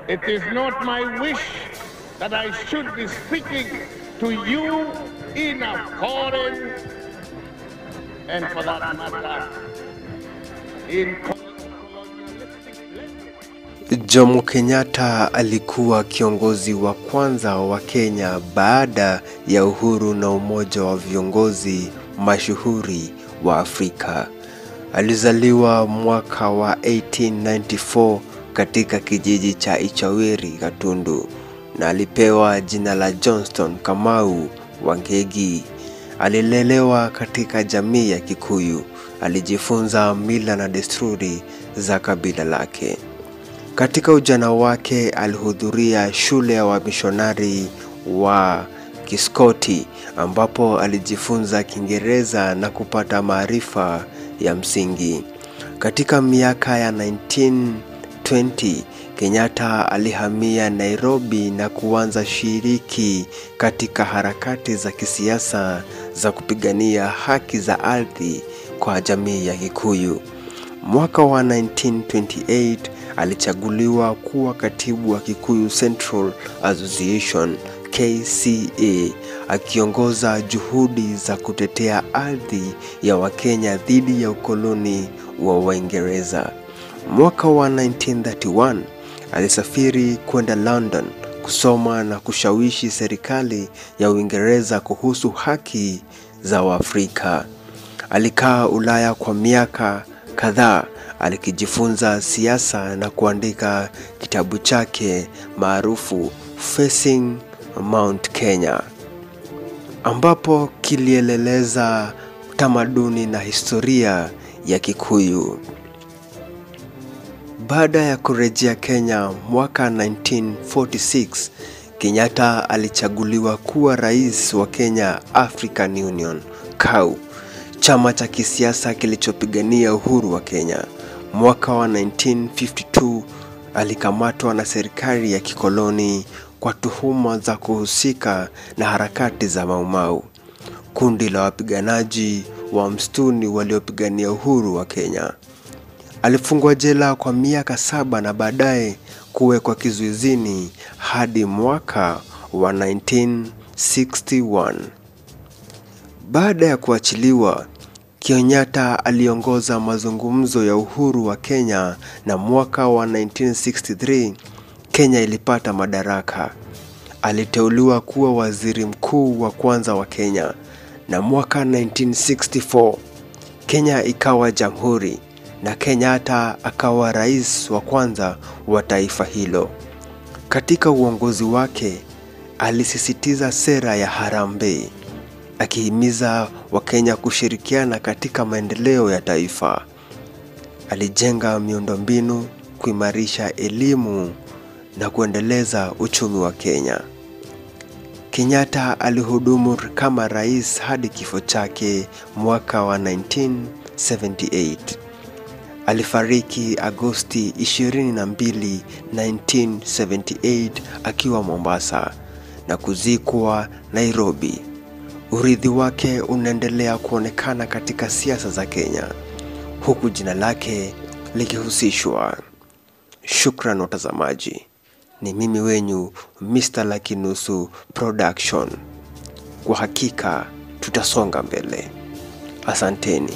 It is not my wish that I should be speaking to you in a foreign, and for that matter, in colonialistic language. Jomo Kenyatta alikuwa kiongozi wa kwanza wa Kenya baada ya uhuru na umoja wa viongozi mashuhuri wa Afrika. Alizaliwa mwaka wa 1894 katika kijiji cha Ichaweri, Gatundu, na alipewa jina la Johnston Kamau Wangegi. Alilelewa katika jamii ya Kikuyu. Alijifunza mila na desturi za kabila lake. Katika ujana wake alihudhuria shule ya wamishonari wa Kiskoti ambapo alijifunza Kiingereza na kupata maarifa ya msingi. Katika miaka ya 1920, Kenyatta alihamia Nairobi na kuanza shiriki katika harakati za kisiasa za kupigania haki za ardhi kwa jamii ya Kikuyu. Mwaka wa 1928 alichaguliwa kuwa katibu wa Kikuyu Central Association KCA, akiongoza juhudi za kutetea ardhi ya Wakenya dhidi ya ukoloni wa Waingereza. Mwaka wa 1931 alisafiri kwenda London kusoma na kushawishi serikali ya Uingereza kuhusu haki za Waafrika. Alikaa Ulaya kwa miaka kadhaa alikijifunza siasa na kuandika kitabu chake maarufu Facing Mount Kenya, ambapo kilieleleza tamaduni na historia ya Kikuyu. Baada ya kurejea Kenya mwaka 1946, Kenyatta alichaguliwa kuwa rais wa Kenya African Union KAU, chama cha kisiasa kilichopigania uhuru wa Kenya. Mwaka wa 1952 alikamatwa na serikali ya kikoloni kwa tuhuma za kuhusika na harakati za Mau Mau, kundi la wapiganaji wa msituni waliopigania uhuru wa Kenya. Alifungwa jela kwa miaka 7 na baadaye kuwekwa kizuizini hadi mwaka wa 1961. Baada ya kuachiliwa, Kenyatta aliongoza mazungumzo ya uhuru wa Kenya, na mwaka wa 1963 Kenya ilipata madaraka. Aliteuliwa kuwa waziri mkuu wa kwanza wa Kenya, na mwaka 1964 Kenya ikawa jamhuri na Kenyatta akawa rais wa kwanza wa taifa hilo. Katika uongozi wake alisisitiza sera ya harambee, akihimiza Wakenya kushirikiana katika maendeleo ya taifa. Alijenga miundombinu, kuimarisha elimu na kuendeleza uchumi wa Kenya. Kenyatta alihudumu kama rais hadi kifo chake mwaka wa 1978. Alifariki Agosti 22, 1978 akiwa Mombasa na kuzikwa Nairobi. Urithi wake unaendelea kuonekana katika siasa za Kenya, huku jina lake likihusishwa. Shukran watazamaji. Ni mimi wenyu Mr. Lucky Nusu Production. Kwa hakika tutasonga mbele. Asanteni.